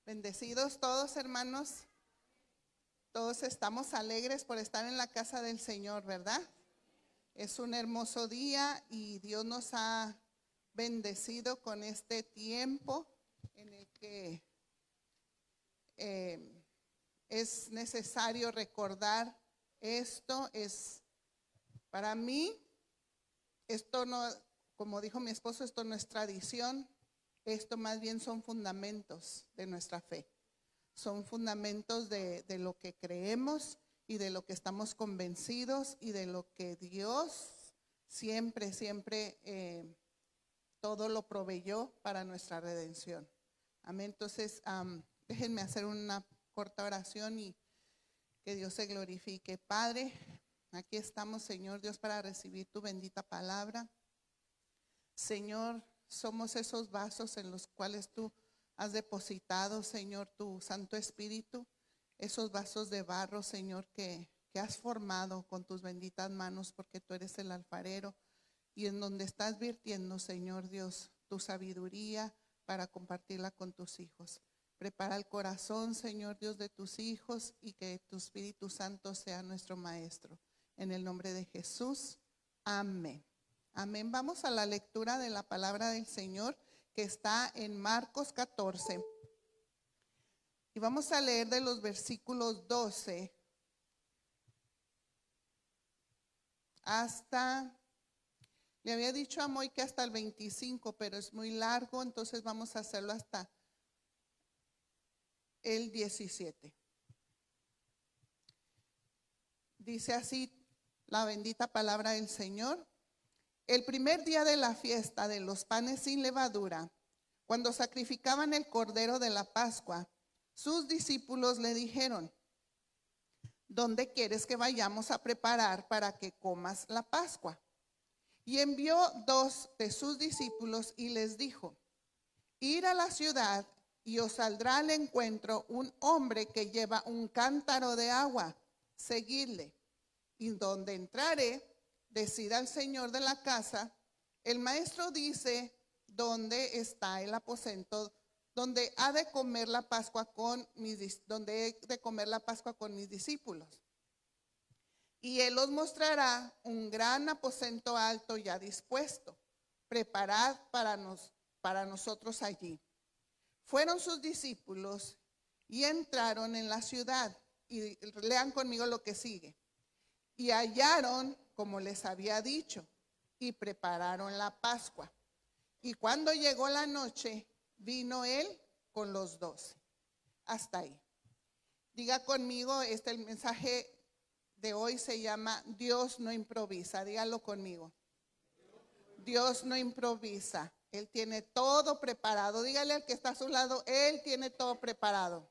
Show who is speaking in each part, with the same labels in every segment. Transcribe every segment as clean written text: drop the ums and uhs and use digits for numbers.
Speaker 1: Bendecidos todos, hermanos. Todos estamos alegres por estar en la casa del Señor, ¿verdad? Es un hermoso día y Dios nos ha bendecido con este tiempo en el que es necesario recordar esto. Para mí, esto no, como dijo mi esposo, esto no es tradición, esto más bien son fundamentos de nuestra fe. Son fundamentos de lo que creemos y de lo que estamos convencidos y de lo que Dios siempre todo lo proveyó para nuestra redención. Amén. Entonces, déjenme hacer una corta oración y que Dios se glorifique. Padre, aquí estamos, Señor Dios, para recibir tu bendita palabra. Señor, somos esos vasos en los cuales tú has depositado, Señor, tu Santo Espíritu, esos vasos de barro, Señor, que has formado con tus benditas manos, porque tú eres el alfarero, y en donde estás virtiendo, Señor Dios, tu sabiduría para compartirla con tus hijos. Prepara el corazón, Señor Dios, de tus hijos, y que tu Espíritu Santo sea nuestro maestro. En el nombre de Jesús, amén. Amén. Vamos a la lectura de la palabra del Señor, que está en Marcos 14. Y vamos a leer de los versículos 12 hasta, le había dicho a Moy que hasta el 25, pero es muy largo, entonces vamos a hacerlo hasta el 17. Dice así la bendita palabra del Señor. El primer día de la fiesta de los panes sin levadura, cuando sacrificaban el cordero de la Pascua, sus discípulos le dijeron: ¿dónde quieres que vayamos a preparar para que comas la Pascua? Y envió 2 de sus discípulos y les dijo: ir a la ciudad y os saldrá al encuentro un hombre que lleva un cántaro de agua, seguidle. Y donde entrare, decida al señor de la casa: el maestro dice, ¿dónde está el aposento donde he de comer la Pascua con mis discípulos? Y él os mostrará un gran aposento alto ya dispuesto. Preparad para nosotros allí. Fueron sus discípulos y entraron en la ciudad. Y lean conmigo lo que sigue. Y hallaron como les había dicho, y prepararon la Pascua. Y cuando llegó la noche, vino él con los 12. Hasta ahí. Diga conmigo, el mensaje de hoy se llama Dios no improvisa. Dígalo conmigo. Dios no improvisa. Él tiene todo preparado. Dígale al que está a su lado, Él tiene todo preparado.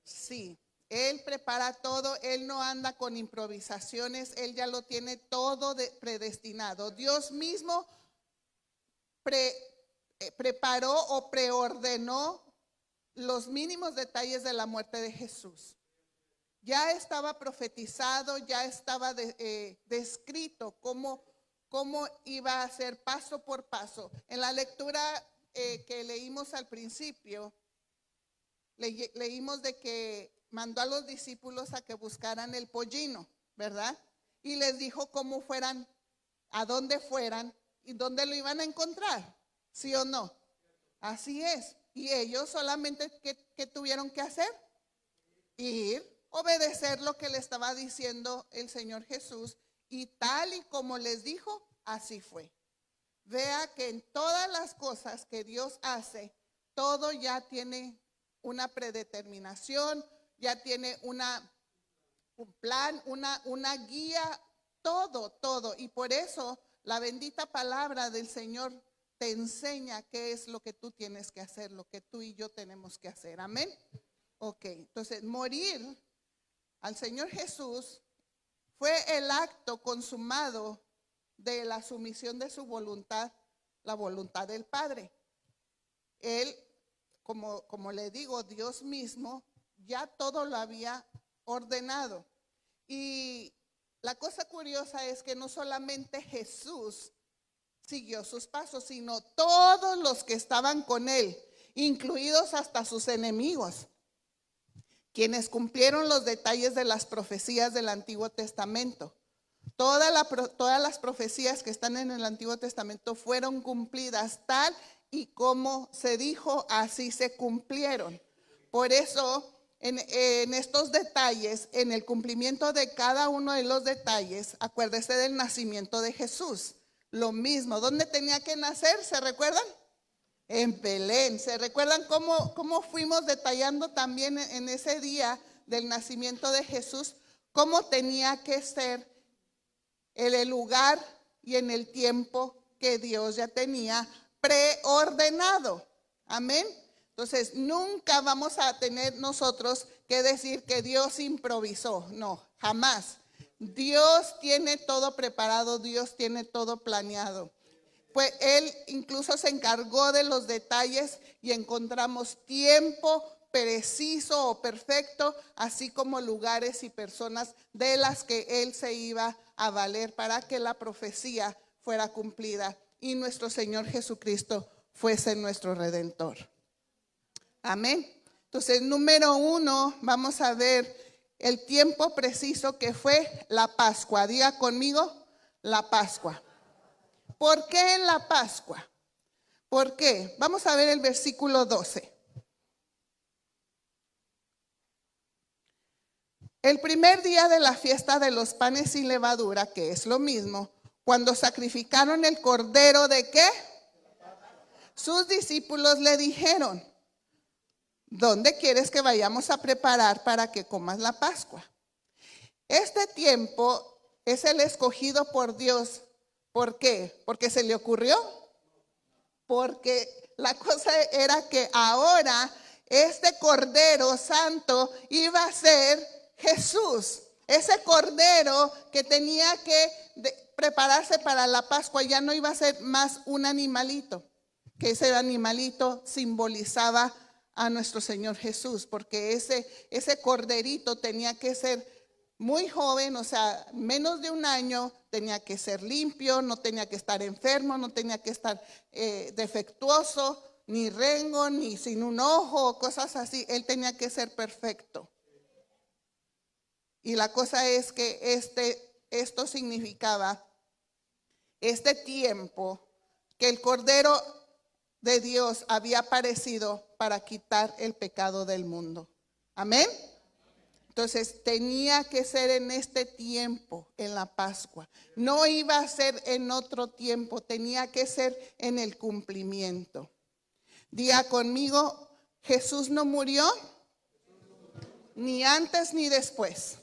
Speaker 1: Sí. Él prepara todo, Él no anda con improvisaciones, Él ya lo tiene todo predestinado. Dios mismo preparó o preordenó los mínimos detalles de la muerte de Jesús. Ya estaba profetizado, ya estaba descrito cómo iba a ser paso por paso. En la lectura que leímos al principio, leímos de que mandó a los discípulos a que buscaran el pollino, ¿verdad? Y les dijo cómo fueran, a dónde fueran y dónde lo iban a encontrar, ¿sí o no? Así es. Y ellos solamente, ¿qué tuvieron que hacer? Ir, obedecer lo que le estaba diciendo el Señor Jesús, y tal y como les dijo, así fue. Vea que en todas las cosas que Dios hace, todo ya tiene una predeterminación, ya tiene un plan, una guía, todo. Y por eso la bendita palabra del Señor te enseña qué es lo que tú tienes que hacer, lo que tú y yo tenemos que hacer. Amén. Ok, entonces morir al Señor Jesús fue el acto consumado de la sumisión de su voluntad, la voluntad del Padre. Él, como le digo, Dios mismo ya todo lo había ordenado. Y la cosa curiosa es que no solamente Jesús siguió sus pasos, sino todos los que estaban con él. incluidos hasta sus enemigos, quienes cumplieron los detalles de las profecías del Antiguo Testamento. Todas las profecías que están en el Antiguo Testamento fueron cumplidas tal y como se dijo, así se cumplieron. Por eso, en estos detalles, en el cumplimiento de cada uno de los detalles, acuérdese del nacimiento de Jesús. Lo mismo, ¿dónde tenía que nacer? ¿Se recuerdan? En Belén. ¿Se recuerdan cómo fuimos detallando también en ese día del nacimiento de Jesús? Cómo tenía que ser en el lugar y en el tiempo que Dios ya tenía preordenado. Amén. Entonces, nunca vamos a tener nosotros que decir que Dios improvisó. No, jamás. Dios tiene todo preparado, Dios tiene todo planeado. Pues Él incluso se encargó de los detalles y encontramos tiempo preciso o perfecto, así como lugares y personas de las que Él se iba a valer para que la profecía fuera cumplida y nuestro Señor Jesucristo fuese nuestro Redentor. Amén. Entonces, número 1, vamos a ver el tiempo preciso que fue la Pascua. Diga conmigo, la Pascua. ¿Por qué en la Pascua? ¿Por qué? Vamos a ver el versículo 12. El primer día de la fiesta de los panes sin levadura, que es lo mismo, cuando sacrificaron el cordero, ¿de qué? Sus discípulos le dijeron: ¿dónde quieres que vayamos a preparar para que comas la Pascua? Este tiempo es el escogido por Dios. ¿Por qué? ¿Porque se le ocurrió? Porque la cosa era que ahora este Cordero Santo iba a ser Jesús. Ese Cordero que tenía que prepararse para la Pascua ya no iba a ser más un animalito, que ese animalito simbolizaba a nuestro Señor Jesús, porque ese corderito tenía que ser muy joven, o sea, menos de un año, tenía que ser limpio, no tenía que estar enfermo, no tenía que estar defectuoso, ni rengo, ni sin un ojo, cosas así. Él tenía que ser perfecto. Y la cosa es que esto significaba este tiempo que el Cordero de Dios había aparecido para quitar el pecado del mundo. Amén. Entonces tenía que ser en este tiempo, en la Pascua. No iba a ser en otro tiempo, tenía que ser en el cumplimiento. Diga conmigo, Jesús no murió ni antes ni después,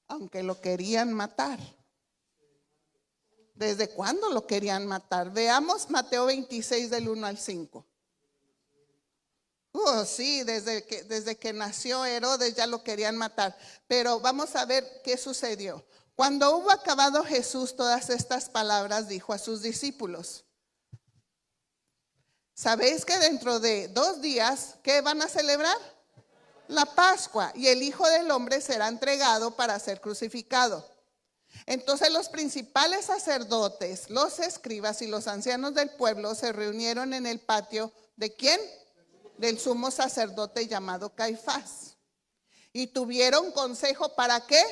Speaker 1: aunque lo querían matar. ¿Desde cuándo lo querían matar? Veamos Mateo 26 del 1 al 5. Sí, desde que nació Herodes ya lo querían matar. Pero vamos a ver qué sucedió. Cuando hubo acabado Jesús todas estas palabras, dijo a sus discípulos: ¿sabéis que dentro de 2 días, qué van a celebrar? La Pascua. Y el Hijo del Hombre será entregado para ser crucificado. Entonces los principales sacerdotes, los escribas y los ancianos del pueblo se reunieron en el patio ¿de quién? Del sumo sacerdote llamado Caifás. Y tuvieron consejo, ¿para qué?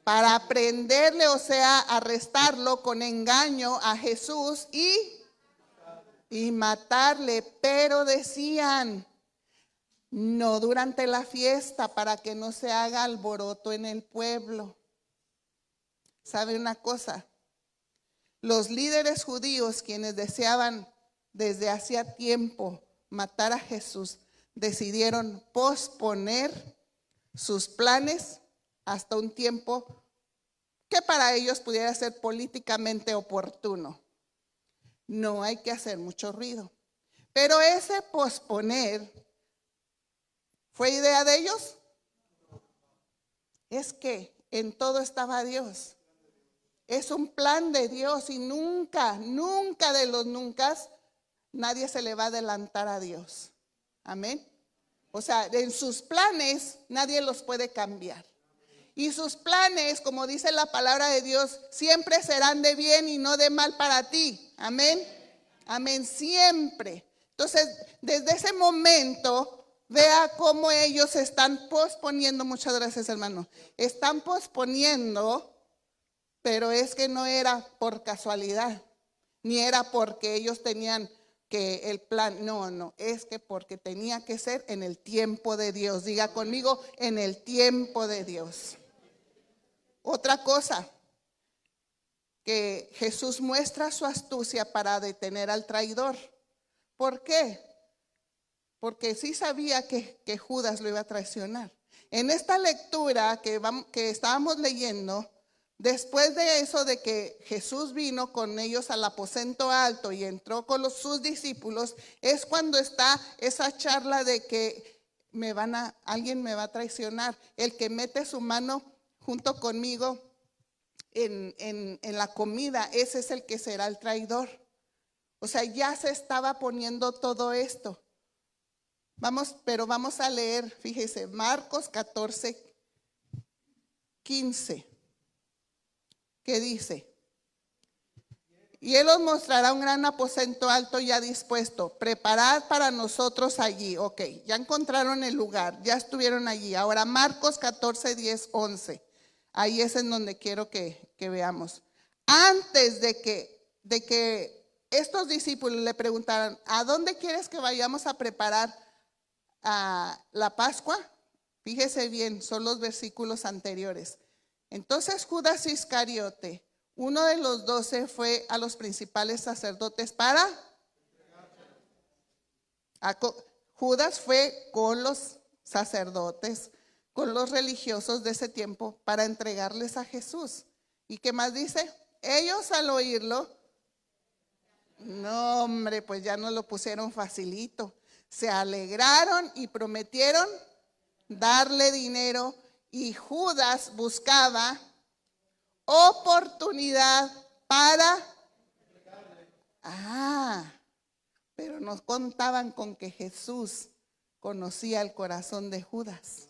Speaker 1: Para prenderle, o sea, arrestarlo con engaño a Jesús y matarle. Pero decían: no durante la fiesta, para que no se haga alboroto en el pueblo. ¿Sabe una cosa? Los líderes judíos, quienes deseaban desde hacía tiempo matar a Jesús, decidieron posponer sus planes hasta un tiempo que para ellos pudiera ser políticamente oportuno. No hay que hacer mucho ruido. Pero ese posponer, ¿fue idea de ellos? Es que en todo estaba Dios. Es un plan de Dios y nunca de los nunca nadie se le va a adelantar a Dios. Amén. O sea, en sus planes nadie los puede cambiar. Y sus planes, como dice la palabra de Dios, siempre serán de bien y no de mal para ti. Amén. Amén, siempre. Entonces, desde ese momento, vea cómo ellos están posponiendo. Muchas gracias, hermano. Están posponiendo, pero es que no era por casualidad, ni era porque ellos tenían que el plan, no, es que porque tenía que ser en el tiempo de Dios. Diga conmigo, en el tiempo de Dios. Otra cosa, que Jesús muestra su astucia para detener al traidor. ¿Por qué? Porque sí sabía que Judas lo iba a traicionar. En esta lectura que estábamos leyendo, después de eso, de que Jesús vino con ellos al aposento alto y entró con sus discípulos, es cuando está esa charla de que alguien me va a traicionar. El que mete su mano junto conmigo en la comida, ese es el que será el traidor. O sea, ya se estaba poniendo todo esto. Pero vamos a leer, fíjese, Marcos 14:15, que dice: y él os mostrará un gran aposento alto ya dispuesto, preparad para nosotros allí. Ok, ya encontraron el lugar, ya estuvieron allí. Ahora Marcos 14:10-11, ahí es en donde quiero que veamos. Antes de que estos discípulos le preguntaran: ¿a dónde quieres que vayamos a preparar la Pascua? Fíjese bien, son los versículos anteriores. Entonces Judas Iscariote, uno de los 12, fue a los principales sacerdotes para... Judas fue con los sacerdotes, con los religiosos de ese tiempo, para entregarles a Jesús. ¿Y qué más dice? Ellos al oírlo, no hombre, pues ya no lo pusieron facilito. Se alegraron y prometieron darle dinero, y Judas buscaba oportunidad para... pero nos contaban con que Jesús conocía el corazón de Judas.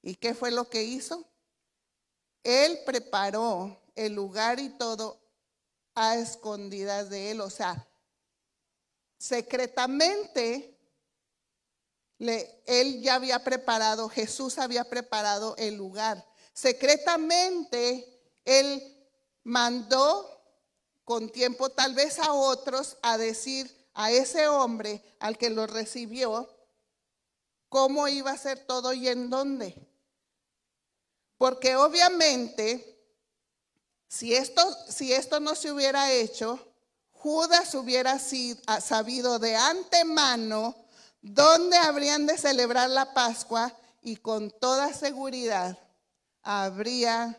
Speaker 1: ¿Y qué fue lo que hizo? Él preparó el lugar y todo a escondidas de él, o sea, secretamente. Él ya había preparado, Jesús había preparado el lugar. Secretamente, él mandó con tiempo tal vez a otros a decir a ese hombre al que lo recibió cómo iba a ser todo y en dónde. Porque obviamente, si esto no se hubiera hecho, Judas hubiera sabido de antemano dónde habrían de celebrar la Pascua, y con toda seguridad habría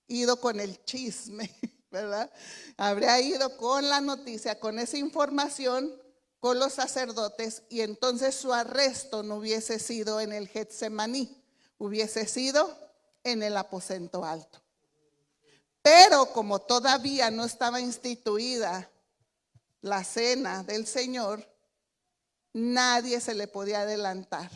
Speaker 1: ido con el chisme, ¿verdad? Habría ido con la noticia, con esa información, con los sacerdotes, y entonces su arresto no hubiese sido en el Getsemaní, hubiese sido en el aposento alto. Pero como todavía no estaba instituida la cena del Señor, nadie se le podía adelantar.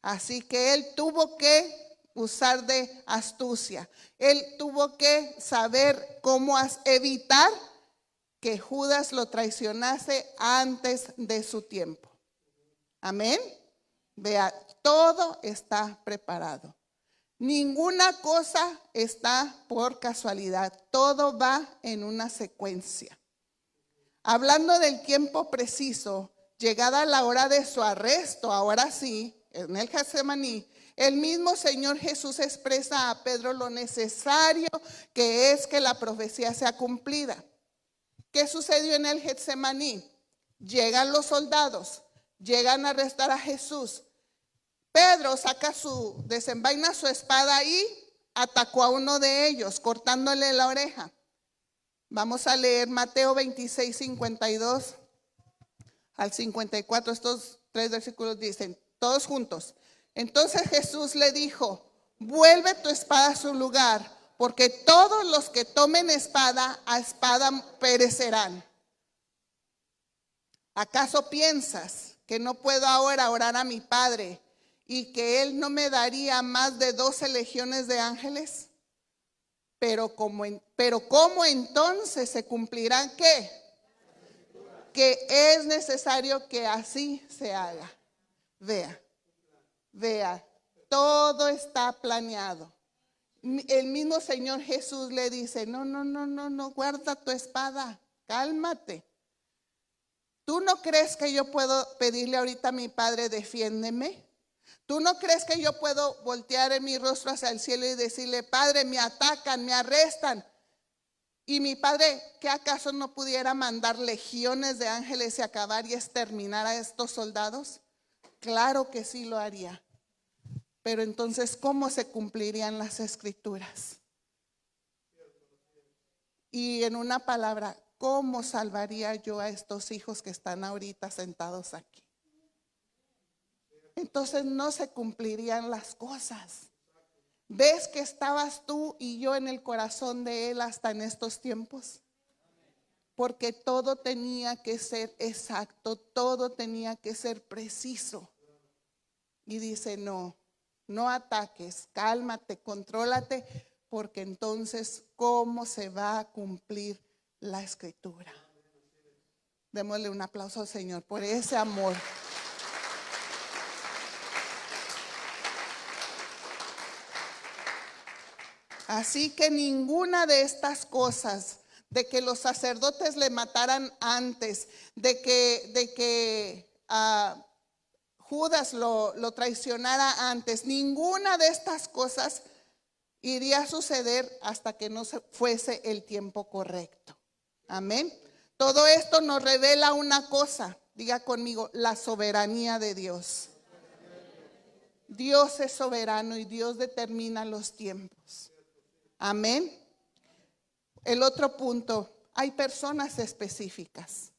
Speaker 1: Así que él tuvo que usar de astucia. Él tuvo que saber cómo evitar que Judas lo traicionase antes de su tiempo. Amén. Vea, todo está preparado. Ninguna cosa está por casualidad. Todo va en una secuencia. Hablando del tiempo preciso, llegada la hora de su arresto, ahora sí, en el Getsemaní, el mismo Señor Jesús expresa a Pedro lo necesario que es que la profecía sea cumplida. ¿Qué sucedió en el Getsemaní? Llegan los soldados, llegan a arrestar a Jesús. Pedro desenvaina su espada y atacó a uno de ellos, cortándole la oreja. Vamos a leer Mateo 26, 52 al 54. Estos 3 versículos dicen, todos juntos: entonces Jesús le dijo: vuelve tu espada a su lugar, porque todos los que tomen espada, a espada perecerán. ¿Acaso piensas que no puedo ahora orar a mi Padre y que Él no me daría más de 12 legiones de ángeles? Pero ¿cómo entonces se cumplirán qué? que es necesario que así se haga. Vea, todo está planeado. El mismo Señor Jesús le dice, no, guarda tu espada, cálmate. ¿Tú no crees que yo puedo pedirle ahorita a mi Padre, defiéndeme? ¿Tú no crees que yo puedo voltear en mi rostro hacia el cielo y decirle, Padre, me atacan, me arrestan? Y mi Padre, ¿qué acaso no pudiera mandar legiones de ángeles y acabar y exterminar a estos soldados? Claro que sí lo haría. Pero entonces, ¿cómo se cumplirían las escrituras? Y en una palabra, ¿cómo salvaría yo a estos hijos que están ahorita sentados aquí? Entonces no se cumplirían las cosas. ¿Ves que estabas tú y yo en el corazón de Él hasta en estos tiempos? Porque todo tenía que ser exacto, todo tenía que ser preciso. Y dice, no ataques, cálmate, contrólate, porque entonces, ¿cómo se va a cumplir la escritura? Démosle un aplauso al Señor por ese amor. Así que ninguna de estas cosas, de que los sacerdotes le mataran antes, de que Judas lo traicionara antes, ninguna de estas cosas iría a suceder hasta que no fuese el tiempo correcto. Amén. Todo esto nos revela una cosa, diga conmigo, la soberanía de Dios. Dios es soberano y Dios determina los tiempos. Amén. El otro punto, hay personas específicas.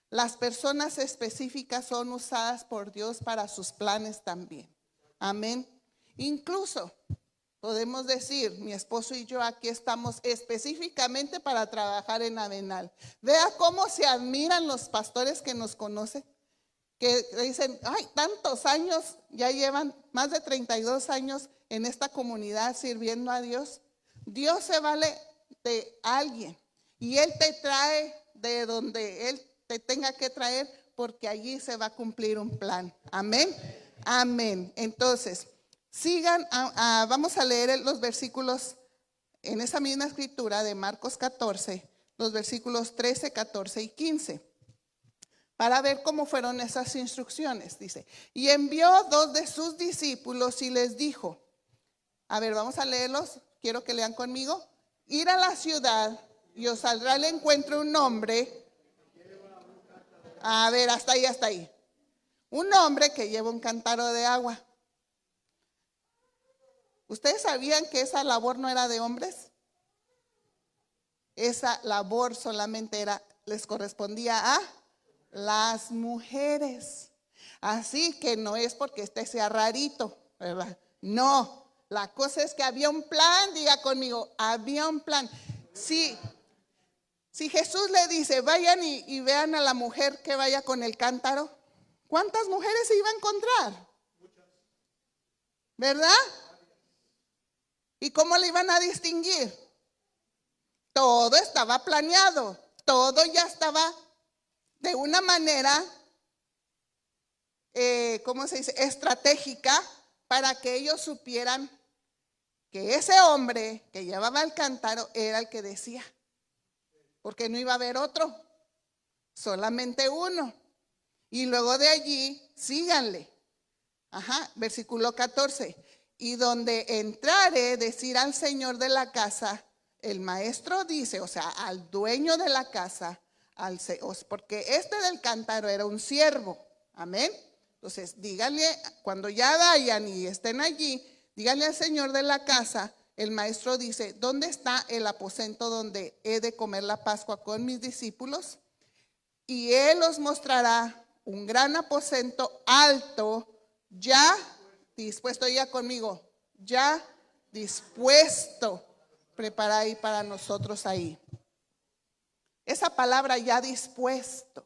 Speaker 1: Las personas específicas son usadas por Dios para sus planes también. Amén. Incluso podemos decir, mi esposo y yo aquí estamos específicamente para trabajar en Avenal. Vea cómo se admiran los pastores que nos conocen, que dicen, ay, tantos años, ya llevan más de 32 años en esta comunidad sirviendo a Dios. Dios se vale de alguien y Él te trae de donde Él te tenga que traer, porque allí se va a cumplir un plan. Amén. Amén. Entonces, sigan, vamos a leer los versículos en esa misma escritura de Marcos 14, los versículos 13, 14 y 15, para ver cómo fueron esas instrucciones. Dice, y envió 2 de sus discípulos y les dijo, a ver, vamos a leerlos, quiero que lean conmigo. Ir a la ciudad y os saldrá al encuentro un hombre. A ver, hasta ahí. Un hombre que lleva un cántaro de agua. ¿Ustedes sabían que esa labor no era de hombres? Esa labor solamente les correspondía a las mujeres. Así que no es porque este sea rarito, ¿verdad? No, la cosa es que había un plan, diga conmigo, había un plan. Sí. Si Jesús le dice, vayan y vean a la mujer que vaya con el cántaro, ¿cuántas mujeres se iba a encontrar? ¿Verdad? ¿Y cómo le iban a distinguir? Todo estaba planeado, todo ya estaba de una manera, ¿cómo se dice? Estratégica, para que ellos supieran que ese hombre que llevaba el cántaro era el que decía. Porque no iba a haber otro, solamente uno. Y luego de allí, síganle. Versículo 14. Y donde entrare, decir al señor de la casa, el maestro dice, o sea, al dueño de la casa, porque este del cántaro era un siervo. Amén. Entonces, díganle, cuando ya vayan y estén allí, díganle al señor de la casa, el maestro dice, ¿dónde está el aposento donde he de comer la Pascua con mis discípulos? Y él os mostrará un gran aposento alto, ya dispuesto, ya conmigo, ya dispuesto, preparad para nosotros ahí. Esa palabra ya dispuesto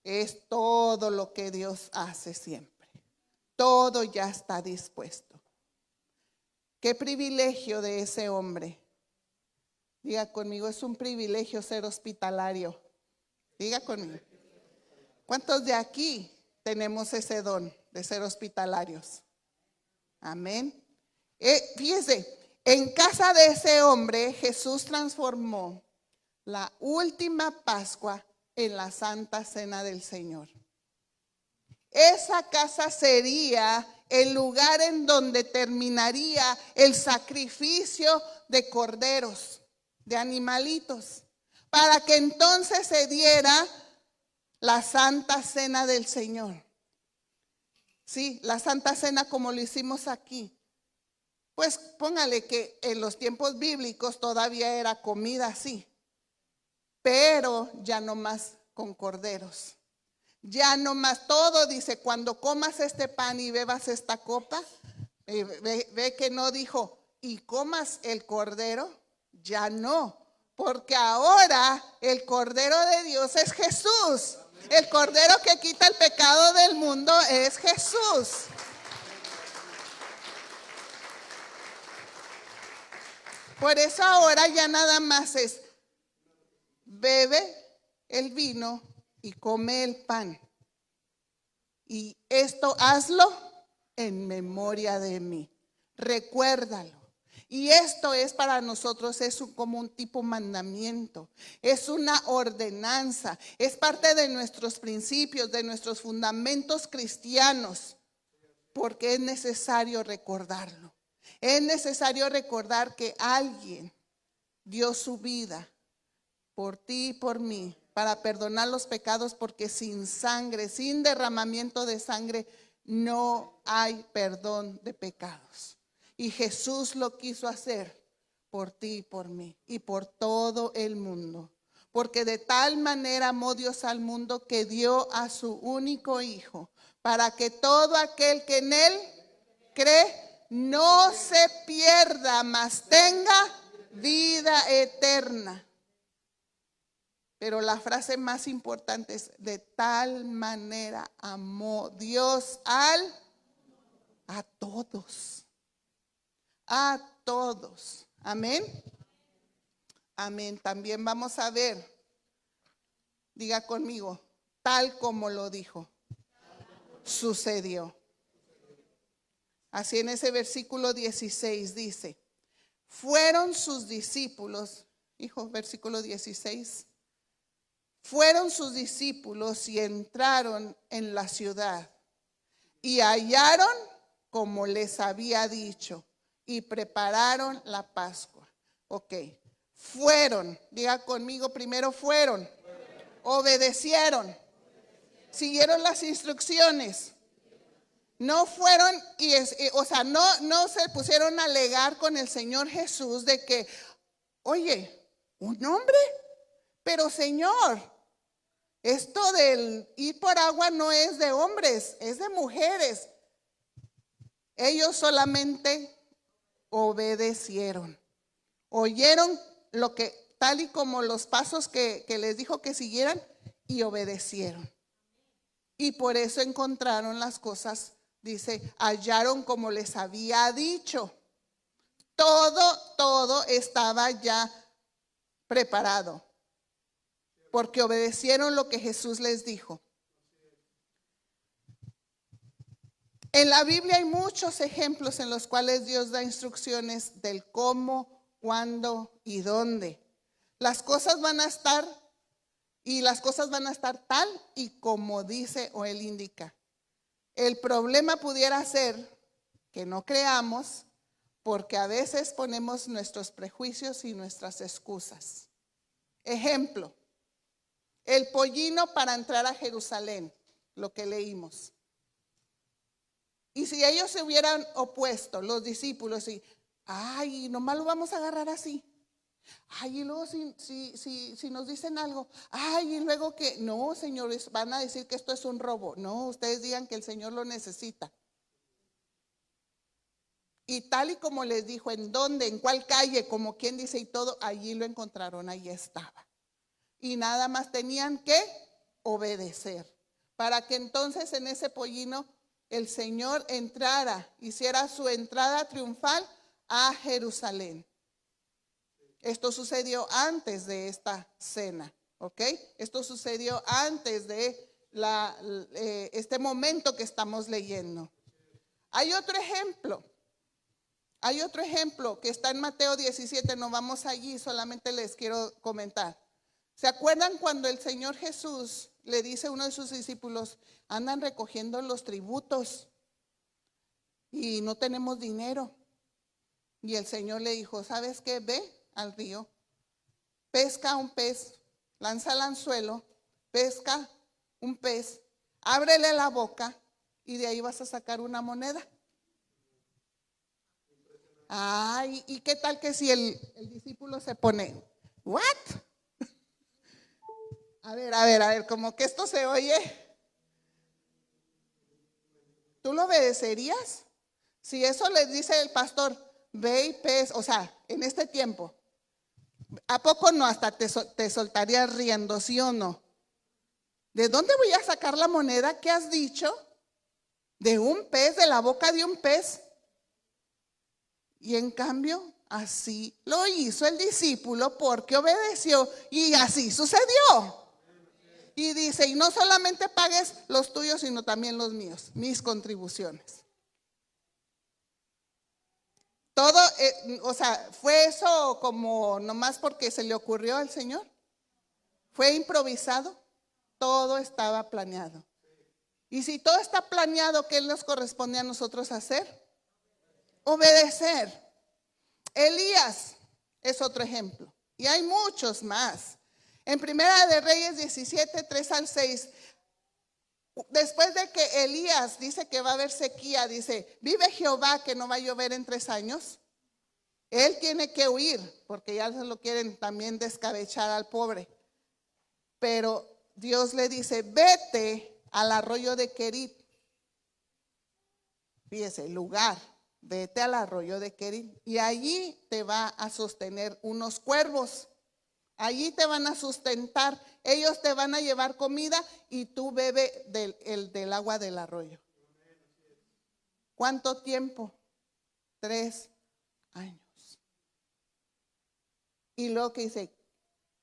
Speaker 1: es todo lo que Dios hace siempre. Todo ya está dispuesto. Qué privilegio de ese hombre. Diga conmigo, es un privilegio ser hospitalario. Diga conmigo. ¿Cuántos de aquí tenemos ese don de ser hospitalarios? Amén. Fíjese, en casa de ese hombre Jesús transformó la última Pascua en la Santa Cena del Señor. Esa casa sería el lugar en donde terminaría el sacrificio de corderos, de animalitos, para que entonces se diera la Santa Cena del Señor. Sí, la Santa Cena como lo hicimos aquí. Pues póngale que en los tiempos bíblicos todavía era comida así, pero ya no más con corderos. Ya no más todo, dice, cuando comas este pan y bebas esta copa, ve que no dijo, y comas el cordero, ya no, porque ahora el Cordero de Dios es Jesús. El Cordero que quita el pecado del mundo es Jesús. Por eso ahora ya nada más es, bebe el vino y come el pan. Y esto hazlo en memoria de mí. Recuérdalo. Y esto es para nosotros, como un tipo mandamiento. Es una ordenanza. Es parte de nuestros principios, de nuestros fundamentos cristianos. Porque es necesario recordarlo. Es necesario recordar que alguien dio su vida por ti y por mí, para perdonar los pecados, porque sin sangre, sin derramamiento de sangre, no hay perdón de pecados. Y Jesús lo quiso hacer por ti y por mí y por todo el mundo. Porque de tal manera amó Dios al mundo que dio a su único Hijo, para que todo aquel que en Él cree no se pierda, mas tenga vida eterna. Pero la frase más importante es, de tal manera amó Dios a todos. A todos. Amén. Amén. También vamos a ver, diga conmigo, tal como lo dijo, sucedió. Así en ese versículo 16 dice, fueron sus discípulos, versículo 16. Fueron sus discípulos y entraron en la ciudad y hallaron como les había dicho y prepararon la Pascua. Ok, fueron, diga conmigo, primero fueron, obedecieron, siguieron las instrucciones. No fueron no se pusieron a alegar con el Señor Jesús de que, oye, un hombre, pero Señor, esto del ir por agua no es de hombres, es de mujeres. Ellos solamente obedecieron. Oyeron lo que, tal y como los pasos que les dijo que siguieran, y obedecieron. Y por eso encontraron las cosas, dice, hallaron como les había dicho. Todo estaba ya preparado, porque obedecieron lo que Jesús les dijo. En la Biblia hay muchos ejemplos en los cuales Dios da instrucciones del cómo, cuándo y dónde. Las cosas van a estar tal y como dice o Él indica. El problema pudiera ser que no creamos, porque a veces ponemos nuestros prejuicios y nuestras excusas. Ejemplo. El pollino para entrar a Jerusalén, lo que leímos. Y si ellos se hubieran opuesto, los discípulos, y, ay, nomás lo vamos a agarrar así. Ay, y luego si nos dicen algo, ay, y luego que, no, señores, van a decir que esto es un robo. No, ustedes digan que el Señor lo necesita. Y tal y como les dijo, en dónde, en cuál calle, como quien dice y todo, allí lo encontraron, allí estaba. Y nada más tenían que obedecer, para que entonces en ese pollino el Señor entrara, hiciera su entrada triunfal a Jerusalén. Esto sucedió antes de esta cena, ¿ok? Esto sucedió antes de este momento que estamos leyendo. Hay otro ejemplo que está en Mateo 17, no vamos allí, solamente les quiero comentar. ¿Se acuerdan cuando el Señor Jesús le dice a uno de sus discípulos, andan recogiendo los tributos y no tenemos dinero? Y el Señor le dijo, ¿sabes qué? Ve al río, pesca un pez, lanza el anzuelo, pesca un pez, ábrele la boca y de ahí vas a sacar una moneda. Ay, ¿y qué tal que si el discípulo se pone, what? A ver, como que esto se oye. ¿Tú lo obedecerías? Si eso les dice el pastor, ve y pez, o sea, en este tiempo, ¿a poco no hasta te soltarías riendo, sí o no? ¿De dónde voy a sacar la moneda que has dicho? ¿De un pez, de la boca de un pez? Y en cambio, así lo hizo el discípulo porque obedeció y así sucedió. Y dice, y no solamente pagues los tuyos, sino también los míos, mis contribuciones. Todo, o sea, ¿fue eso como nomás porque se le ocurrió al Señor? ¿Fue improvisado? Todo estaba planeado. Y si todo está planeado, ¿qué nos corresponde a nosotros hacer? Obedecer. Elías es otro ejemplo. Y hay muchos más. En Primera de Reyes 17, 3 al 6, después de que Elías dice que va a haber sequía, dice, vive Jehová que no va a llover en 3 años. Él tiene que huir porque ya se lo quieren también descabechar al pobre. Pero Dios le dice, vete al arroyo de Querit. Fíjese, lugar, vete al arroyo de Querit. Y allí te va a sostener unos cuervos. Allí te van a sustentar. Ellos te van a llevar comida y tú bebe del agua del arroyo. ¿Cuánto tiempo? 3 años. Y luego que dice,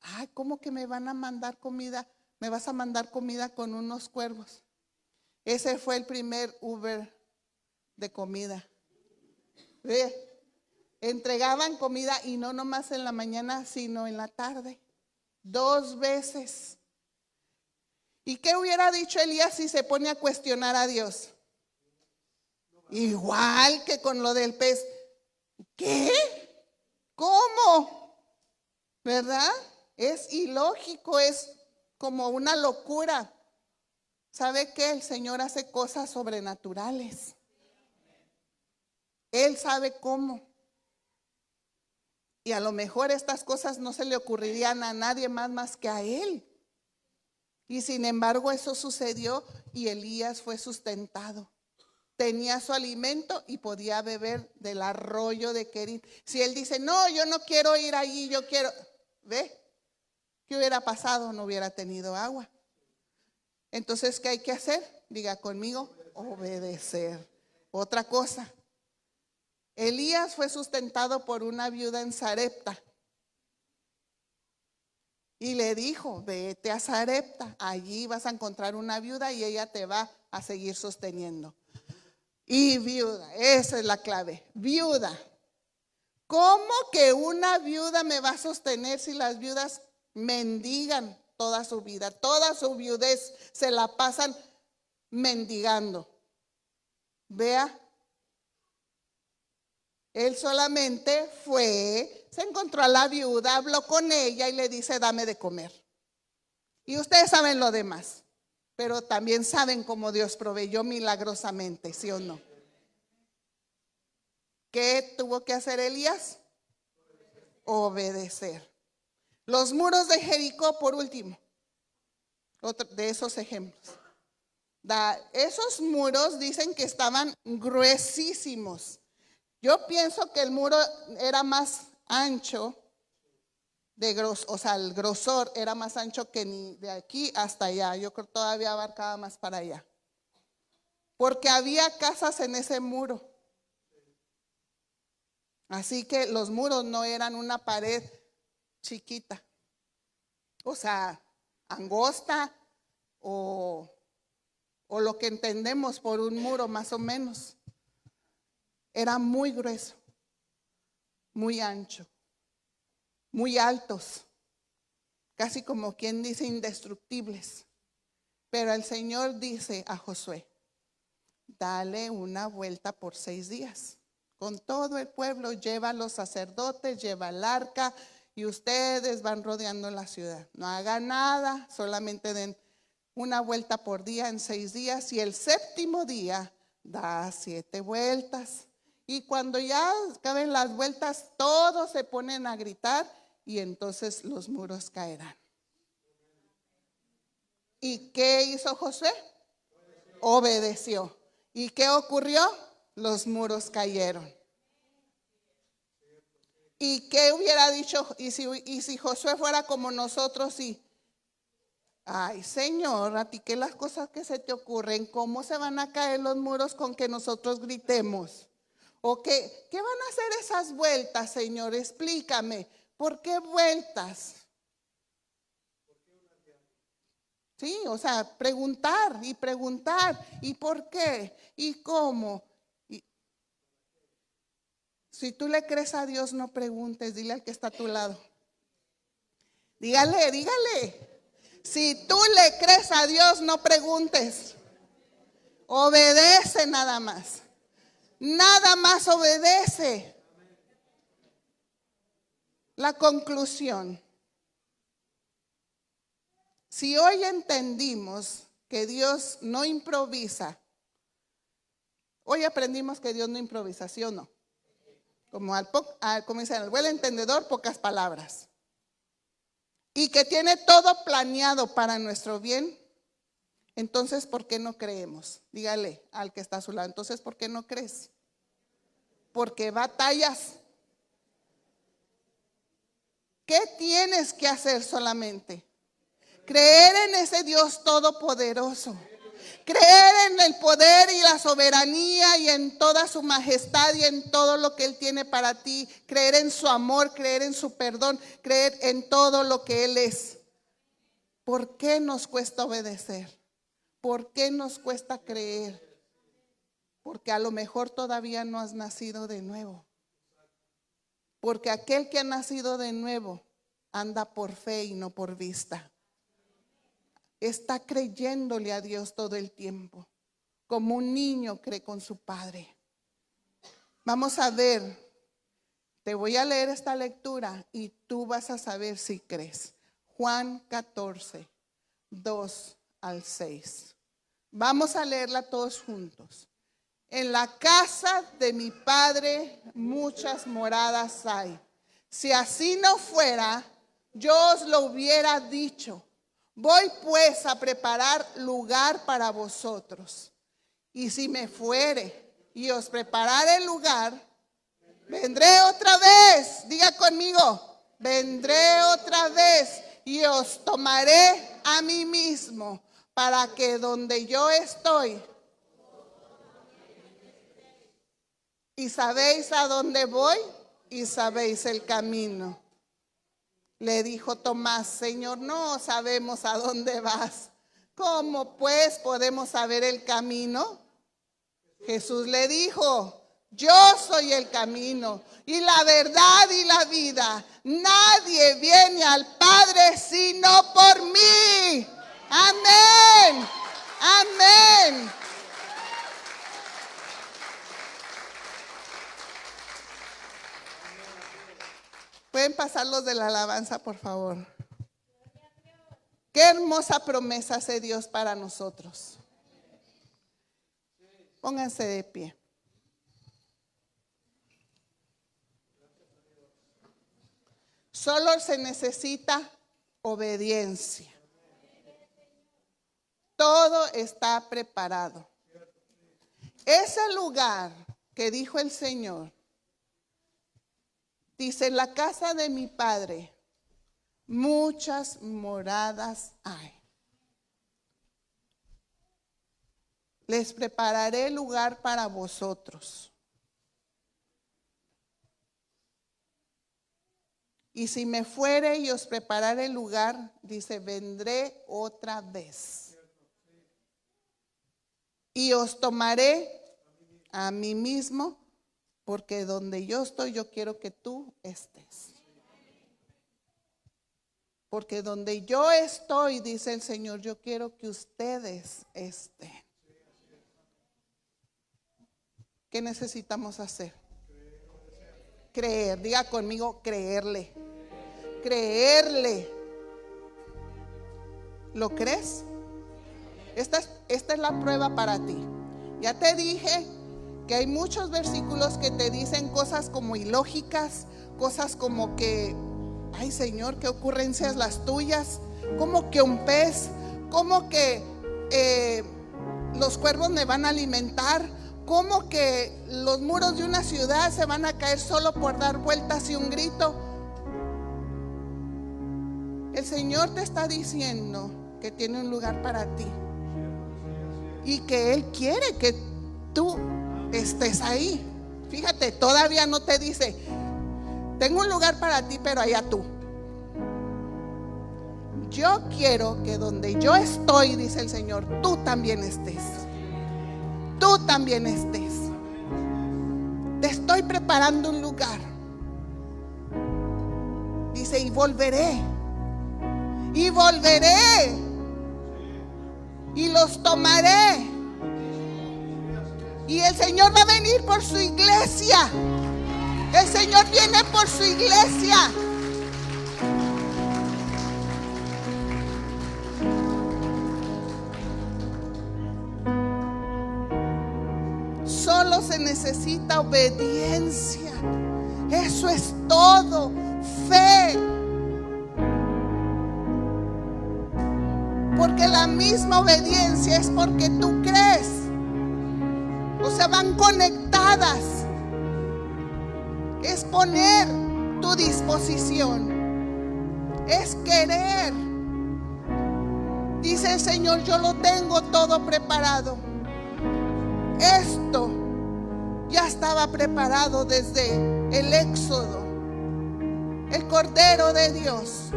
Speaker 1: ay, ¿cómo que me van a mandar comida? Me vas a mandar comida con unos cuervos. Ese fue el primer Uber de comida. ¿Ve? Entregaban comida y no nomás en la mañana, sino en la tarde. 2 veces. ¿Y qué hubiera dicho Elías si se pone a cuestionar a Dios? Igual que con lo del pez. ¿Qué? ¿Cómo? ¿Verdad? Es ilógico, es como una locura. ¿Sabe qué? El Señor hace cosas sobrenaturales. Él sabe cómo. Y a lo mejor estas cosas no se le ocurrirían a nadie más que a Él. Y sin embargo eso sucedió y Elías fue sustentado. Tenía su alimento y podía beber del arroyo de Querit. Si él dice, no, yo no quiero ir allí, yo quiero, ¿ve? ¿Qué hubiera pasado? No hubiera tenido agua. Entonces, ¿qué hay que hacer? Diga conmigo, obedecer. Otra cosa, Elías fue sustentado por una viuda en Sarepta. Y le dijo, vete a Sarepta, allí vas a encontrar una viuda y ella te va a seguir sosteniendo. Y viuda, esa es la clave, viuda. ¿Cómo que una viuda me va a sostener si las viudas mendigan toda su vida? Toda su viudez se la pasan mendigando. Vea, él solamente fue, se encontró a la viuda, habló con ella y le dice, dame de comer. Y ustedes saben lo demás, pero también saben cómo Dios proveyó milagrosamente, ¿sí o no? ¿Qué tuvo que hacer Elías? Obedecer. Los muros de Jericó, por último, otro de esos ejemplos. Esos muros dicen que estaban gruesísimos. Yo pienso que el muro era más ancho, o sea, el grosor era más ancho que ni de aquí hasta allá. Yo creo que todavía abarcaba más para allá. Porque había casas en ese muro. Así que los muros no eran una pared chiquita. O sea, angosta o lo que entendemos por un muro más o menos. Era muy grueso, muy ancho, muy altos, casi como quien dice indestructibles. Pero el Señor dice a Josué, dale una vuelta por 6 días. Con todo el pueblo, lleva a los sacerdotes, lleva el arca y ustedes van rodeando la ciudad. No hagan nada, solamente den una vuelta por día en 6 días. Y el séptimo día da 7 vueltas. Y cuando ya acaben las vueltas, todos se ponen a gritar y entonces los muros caerán. ¿Y qué hizo Josué? Obedeció. ¿Y qué ocurrió? Los muros cayeron. ¿Y qué hubiera dicho? ¿Y si Josué fuera como nosotros? Ay, Señor, a ti qué las cosas que se te ocurren, ¿cómo se van a caer los muros con que nosotros gritemos? ¿O qué van a hacer esas vueltas, Señor? Explícame. ¿Por qué vueltas? Sí, o sea, preguntar. ¿Y por qué? ¿Y cómo? Si tú le crees a Dios, no preguntes. Dile al que está a tu lado. Dígale. Si tú le crees a Dios, no preguntes. Obedece nada más. Nada más obedece. La conclusión. Si hoy entendimos que Dios no improvisa, hoy aprendimos que Dios no improvisa, ¿sí o no? Como dicen, al buen entendedor, pocas palabras. Y que tiene todo planeado para nuestro bien. Entonces, ¿por qué no creemos? Dígale al que está a su lado, entonces, ¿por qué no crees? Porque batallas. ¿Qué tienes que hacer solamente? Creer en ese Dios todopoderoso. Creer en el poder y la soberanía y en toda su majestad y en todo lo que Él tiene para ti. Creer en su amor, creer en su perdón, creer en todo lo que Él es. ¿Por qué nos cuesta obedecer? ¿Por qué nos cuesta creer? Porque a lo mejor todavía no has nacido de nuevo. Porque aquel que ha nacido de nuevo anda por fe y no por vista. Está creyéndole a Dios todo el tiempo, como un niño cree con su padre. Vamos a ver, te voy a leer esta lectura y tú vas a saber si crees. Juan 14, 2 al 6. Vamos a leerla todos juntos. En la casa de mi Padre muchas moradas hay. Si así no fuera, yo os lo hubiera dicho. Voy pues a preparar lugar para vosotros. Y si me fuere y os preparare el lugar, vendré otra vez. Diga conmigo, vendré otra vez y os tomaré a mí mismo, para que donde yo estoy, y sabéis a dónde voy y sabéis el camino. Le dijo Tomás, Señor, no sabemos a dónde vas. ¿Cómo pues podemos saber el camino? Jesús le dijo, yo soy el camino y la verdad y la vida. Nadie viene al Padre sino por mí. Amén. Amén. Pueden pasar los de la alabanza, por favor. Qué hermosa promesa hace Dios para nosotros. Pónganse de pie. Solo se necesita obediencia. Todo está preparado. Ese lugar que dijo el Señor, dice, en la casa de mi Padre muchas moradas hay. Les prepararé lugar para vosotros. Y si me fuere y os preparare el lugar, dice, vendré otra vez. Y os tomaré a mí mismo, porque donde yo estoy, yo quiero que tú estés. Porque donde yo estoy, dice el Señor, yo quiero que ustedes estén. ¿Qué necesitamos hacer? Creer. Diga conmigo, creerle. Creerle. ¿Lo crees? Esta es la prueba para ti. Ya te dije que hay muchos versículos que te dicen cosas como ilógicas, cosas como que, ay Señor, qué ocurrencias las tuyas, como que un pez, como que los cuervos me van a alimentar, como que los muros de una ciudad se van a caer solo por dar vueltas y un grito. El Señor te está diciendo que tiene un lugar para ti y que Él quiere que tú estés ahí. Fíjate, todavía no te dice, tengo un lugar para ti, pero allá tú. Yo quiero que donde yo estoy, dice el Señor, tú también estés. Tú también estés. Te estoy preparando un lugar. Dice, y volveré. Y volveré. Y los tomaré. Y el Señor va a venir por su iglesia. El Señor viene por su iglesia. Solo se necesita obediencia. Eso es todo. Fe. Porque la misma obediencia es porque tú crees. O sea, van conectadas. Es poner tu disposición. Es querer. Dice el Señor, yo lo tengo todo preparado. Esto ya estaba preparado desde el Éxodo. El Cordero de Dios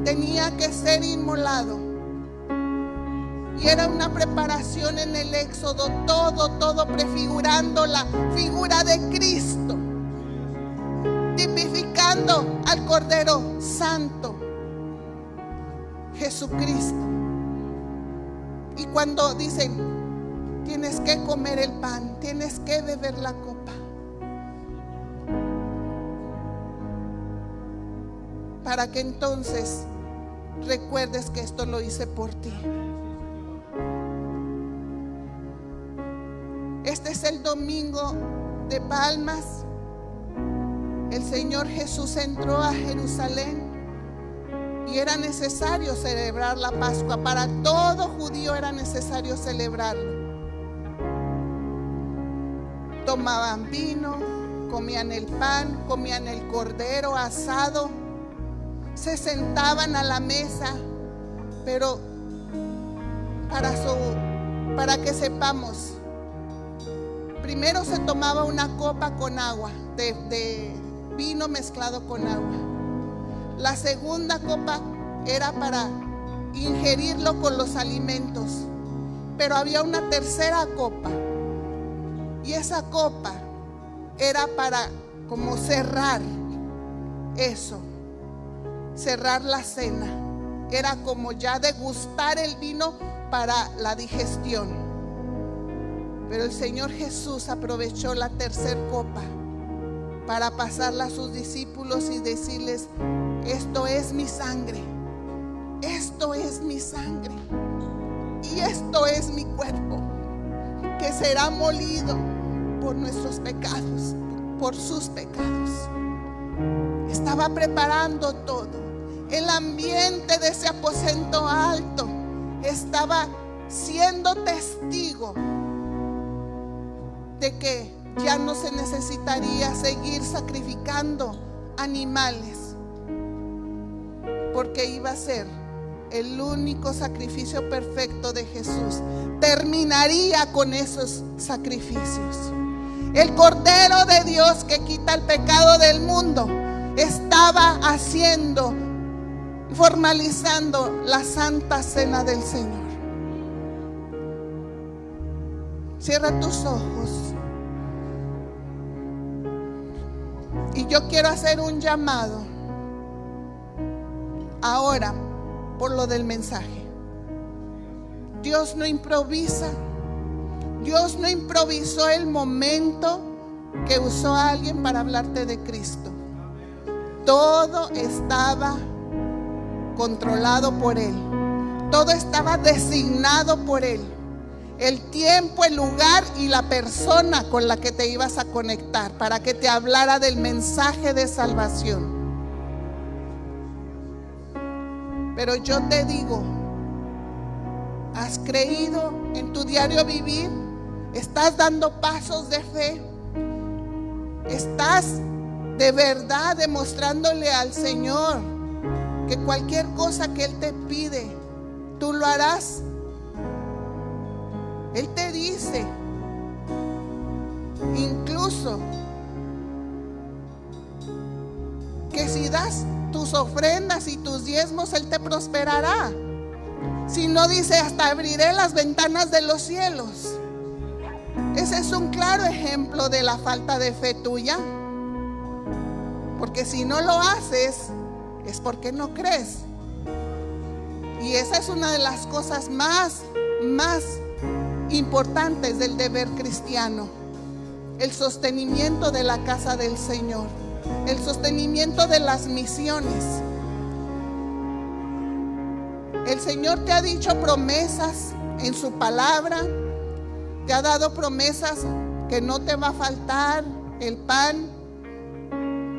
Speaker 1: tenía que ser inmolado. Y era una preparación en el Éxodo, todo prefigurando la figura de Cristo, tipificando al Cordero Santo, Jesucristo. Y cuando dicen, tienes que comer el pan, tienes que beber la copa, para que entonces recuerdes que esto lo hice por ti. Este es el domingo de Palmas. El Señor Jesús entró a Jerusalén y era necesario celebrar la Pascua. Para todo judío era necesario celebrarlo. Tomaban vino, comían el pan, comían el cordero asado, se sentaban a la mesa, pero para que sepamos, primero se tomaba una copa con agua, de vino mezclado con agua. La segunda copa era para ingerirlo con los alimentos, pero había una tercera copa. Y esa copa era para como cerrar eso, cerrar la cena. Era como ya degustar el vino para la digestión. Pero el Señor Jesús aprovechó la tercera copa para pasarla a sus discípulos y decirles, esto es mi sangre, esto es mi sangre y esto es mi cuerpo, que será molido por nuestros pecados, por sus pecados. Estaba preparando todo. El ambiente de ese aposento alto estaba siendo testigo de que ya no se necesitaría seguir sacrificando animales, porque iba a ser el único sacrificio perfecto de Jesús. Terminaría con esos sacrificios. El Cordero de Dios que quita el pecado del mundo estaba haciendo, formalizando la Santa Cena del Señor. Cierra tus ojos. Y yo quiero hacer un llamado ahora por lo del mensaje. Dios no improvisa. Dios no improvisó el momento que usó a alguien para hablarte de Cristo. Todo estaba controlado por Él. Todo estaba designado por Él. El tiempo, el lugar y la persona con la que te ibas a conectar para que te hablara del mensaje de salvación. Pero yo te digo, ¿has creído en tu diario vivir? ¿Estás dando pasos de fe? ¿Estás de verdad demostrándole al Señor que cualquier cosa que Él te pide, tú lo harás? Él te dice, incluso, que si das tus ofrendas y tus diezmos, Él te prosperará. Si no, dice, hasta abriré las ventanas de los cielos. Ese es un claro ejemplo de la falta de fe tuya. Porque si no lo haces, es porque no crees. Y esa es una de las cosas más importantes del deber cristiano. El sostenimiento de la casa del Señor. El sostenimiento de las misiones. El Señor te ha dicho promesas en su palabra. Te ha dado promesas que no te va a faltar el pan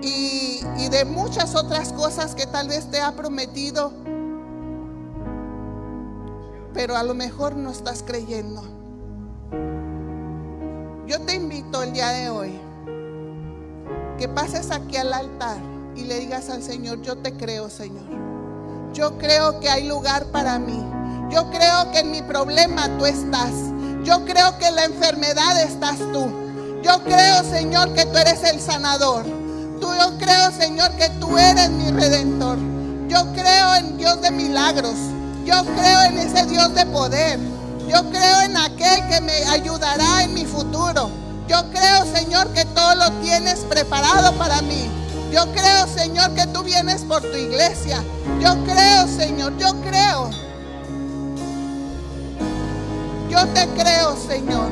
Speaker 1: y de muchas otras cosas que tal vez te ha prometido, pero a lo mejor no estás creyendo. Yo te invito el día de hoy que pases aquí al altar y le digas al Señor: yo te creo, Señor. Yo creo que hay lugar para mí. Yo creo que en mi problema tú estás. Yo creo que en la enfermedad estás tú. Yo creo, Señor, que tú eres el sanador. Yo creo, Señor, que tú eres mi redentor. Yo creo en Dios de milagros. Yo creo en ese Dios de poder. Yo creo en aquel que me ayudará en mi futuro. Yo creo, Señor, que todo lo tienes preparado para mí. Yo creo, Señor, que tú vienes por tu iglesia. Yo creo, Señor, yo creo. Yo te creo, Señor.